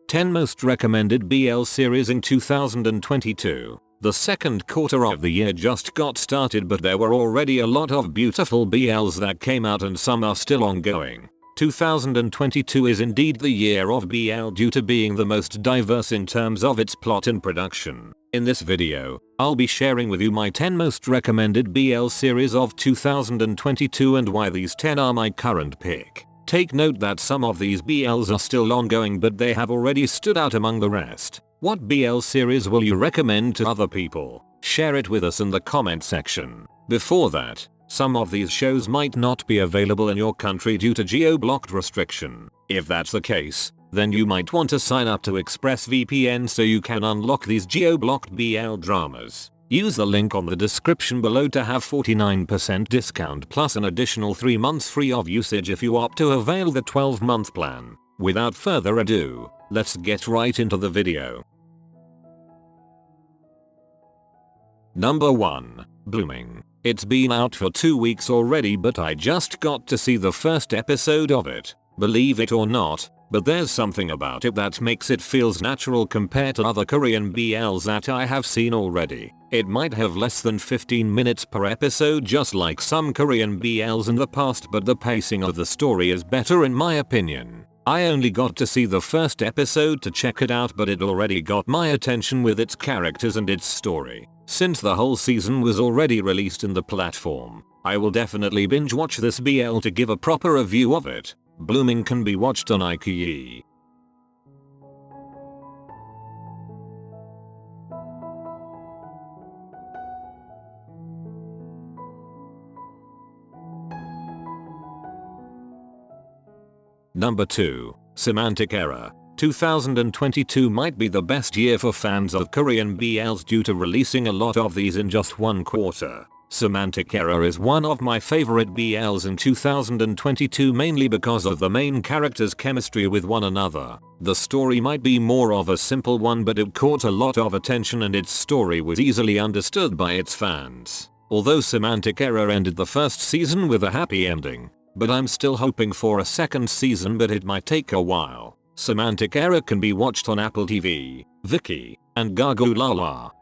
10 most recommended BL series in 2022. The second quarter of the year just got started, but there were already a lot of beautiful BLs that came out and some are still ongoing. 2022 is indeed the year of BL due to being the most diverse in terms of its plot and production. In this video, I'll be sharing with you my 10 most recommended BL series of 2022 and why these 10 are my current pick. Take note that some of these BLs are still ongoing, but they have already stood out among the rest. What BL series will you recommend to other people? Share it with us in the comment section. Before that, some of these shows might not be available in your country due to geo-blocked restriction. If that's the case, then you might want to sign up to ExpressVPN so you can unlock these geo-blocked BL dramas. Use the link on the description below to have 49% discount plus an additional 3 months free of usage if you opt to avail the 12-month plan. Without further ado, let's get right into the video. Number 1. Blueming. It's been out for 2 weeks already, but I just got to see the first episode of it. Believe it or not, but there's something about it that makes it feels natural compared to other Korean BLs that I have seen already. It might have less than 15 minutes per episode just like some Korean BLs in the past, but the pacing of the story is better in my opinion. I only got to see the first episode to check it out, but it already got my attention with its characters and its story. Since the whole season was already released in the platform, I will definitely binge watch this BL to give a proper review of it. Blueming can be watched on iQIYI. Number 2. Semantic Error. 2022 might be the best year for fans of Korean BLs due to releasing a lot of these in just one quarter. Semantic Error is one of my favorite BLs in 2022 mainly because of the main characters' chemistry with one another. The story might be more of a simple one, but it caught a lot of attention and its story was easily understood by its fans. Although Semantic Error ended the first season with a happy ending, but I'm still hoping for a second season, but it might take a while. Semantic Error can be watched on Apple TV, Viki, and Gagu Lala.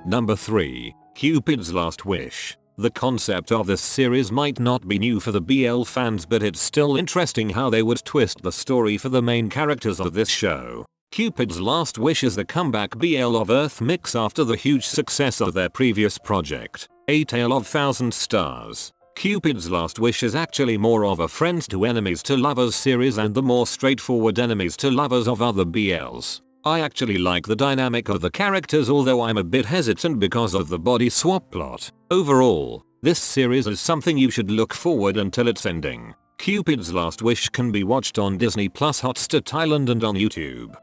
Number 3. Cupid's Last Wish. The concept of this series might not be new for the BL fans, but it's still interesting how they would twist the story for the main characters of this show. Cupid's Last Wish is the comeback BL of Earth Mix after the huge success of their previous project, A Tale of Thousand Stars. Cupid's Last Wish is actually more of a friends to enemies to lovers series and the more straightforward enemies to lovers of other BLs. I actually like the dynamic of the characters, although I'm a bit hesitant because of the body swap plot. Overall, this series is something you should look forward until its ending. Cupid's Last Wish can be watched on Disney Plus Hotstar Thailand and on YouTube.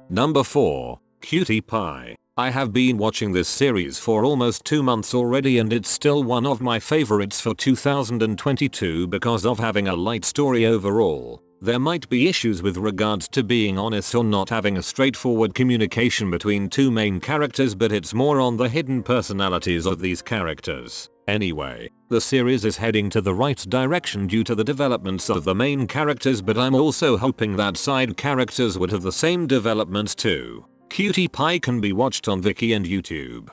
Number 4. Cutie Pie. I have been watching this series for almost 2 months already and it's still one of my favorites for 2022 because of having a light story overall. There might be issues with regards to being honest or not having a straightforward communication between two main characters, but it's more on the hidden personalities of these characters. Anyway, the series is heading to the right direction due to the developments of the main characters, but I'm also hoping that side characters would have the same developments too. Cutie Pie can be watched on Viki and YouTube.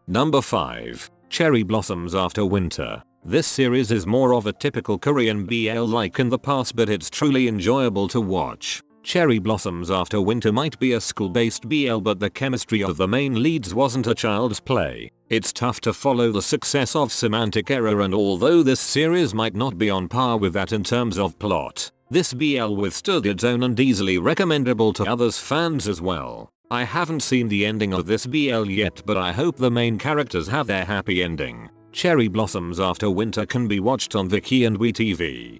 Number 5. Cherry Blossoms After Winter. This series is more of a typical Korean BL like in the past, but it's truly enjoyable to watch. Cherry Blossoms After Winter might be a school-based BL, but the chemistry of the main leads wasn't a child's play. It's tough to follow the success of Semantic Error, and although this series might not be on par with that in terms of plot, this BL withstood its own and easily recommendable to others fans as well. I haven't seen the ending of this BL yet, but I hope the main characters have their happy ending. Cherry Blossoms After Winter can be watched on Viki and WeTV.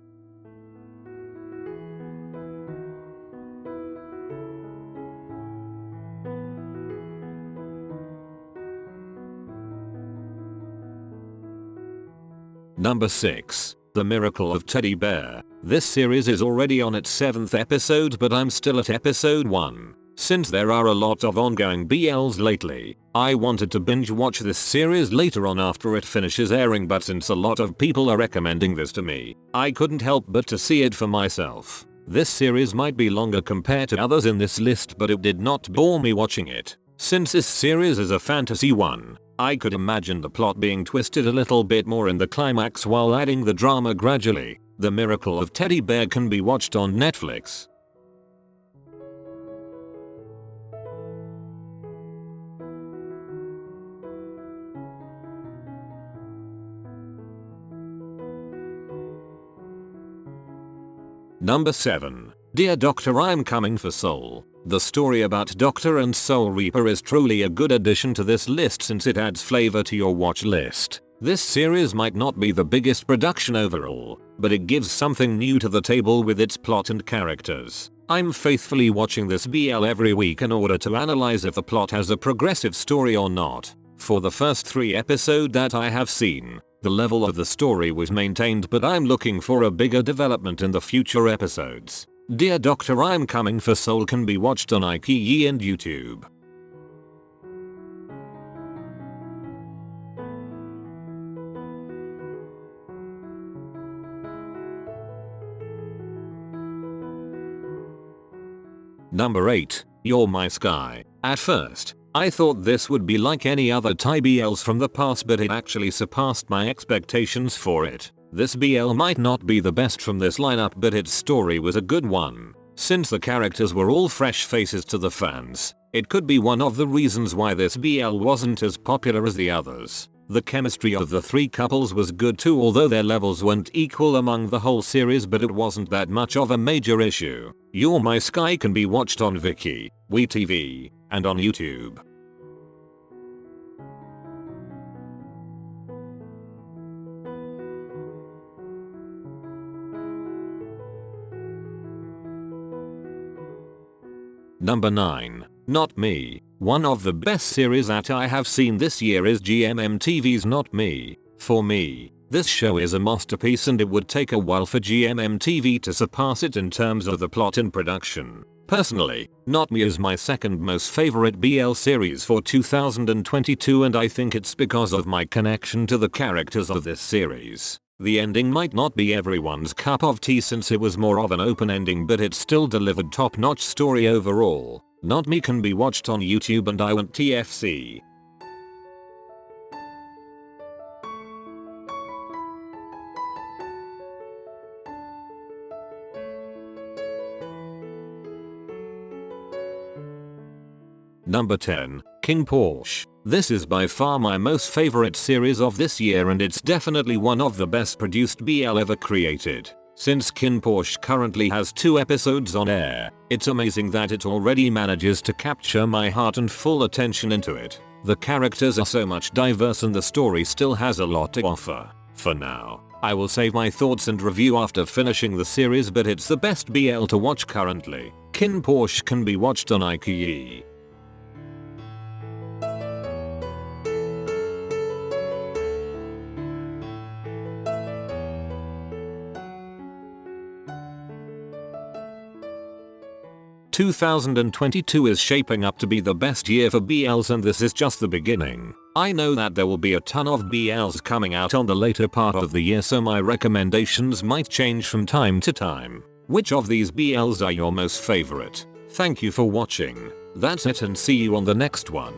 Number 6. The Miracle of Teddy Bear. This series is already on its 7th episode, but I'm still at episode 1. Since there are a lot of ongoing BLs lately, I wanted to binge watch this series later on after it finishes airing, but since a lot of people are recommending this to me, I couldn't help but to see it for myself. This series might be longer compared to others in this list, but it did not bore me watching it. Since this series is a fantasy one, I could imagine the plot being twisted a little bit more in the climax while adding the drama gradually. The Miracle of Teddy Bear can be watched on Netflix. Number 7. Dear Doctor, I'm Coming for Sowell. The story about Doctor and Soul Reaper is truly a good addition to this list since it adds flavor to your watch list. This series might not be the biggest production overall, but it gives something new to the table with its plot and characters. I'm faithfully watching this BL every week in order to analyze if the plot has a progressive story or not. For the first 3 episodes that I have seen, the level of the story was maintained, but I'm looking for a bigger development in the future episodes. Dear Doctor, I'm Coming for Sowell can be watched on iQIYI and YouTube. Number 8. You're My Sky. At first, I thought this would be like any other Thai BLs from the past, but it actually surpassed my expectations for it. This BL might not be the best from this lineup, but its story was a good one. Since the characters were all fresh faces to the fans, it could be one of the reasons why this BL wasn't as popular as the others. The chemistry of the 3 couples was good too, although their levels weren't equal among the whole series, but it wasn't that much of a major issue. You're My Sky can be watched on Viki, WeTV, and on YouTube. Number 9. Not Me. One of the best series that I have seen this year is GMMTV's Not Me. For me, this show is a masterpiece, and it would take a while for GMMTV to surpass it in terms of the plot and production. Personally, Not Me is my second most favorite BL series for 2022, and I think it's because of my connection to the characters of this series. The ending might not be everyone's cup of tea since it was more of an open ending, but it still delivered top-notch story overall. Not Me can be watched on YouTube and iWantTFC. Number 10. KinnPorsche. This is by far my most favorite series of this year, and it's definitely one of the best produced BL ever created. Since KinnPorsche currently has 2 episodes on air, it's amazing that it already manages to capture my heart and full attention into it. The characters are so much diverse and the story still has a lot to offer. For now, I will save my thoughts and review after finishing the series, but it's the best BL to watch currently. KinnPorsche can be watched on iQIYI. "2022 is shaping up to be the best year for BLs, and this is just the beginning. I know that there will be a ton of BLs coming out on the later part of the year, so my recommendations might change from time to time. Which of these BLs are your most favorite? Thank you for watching. That's it, and see you on the next one."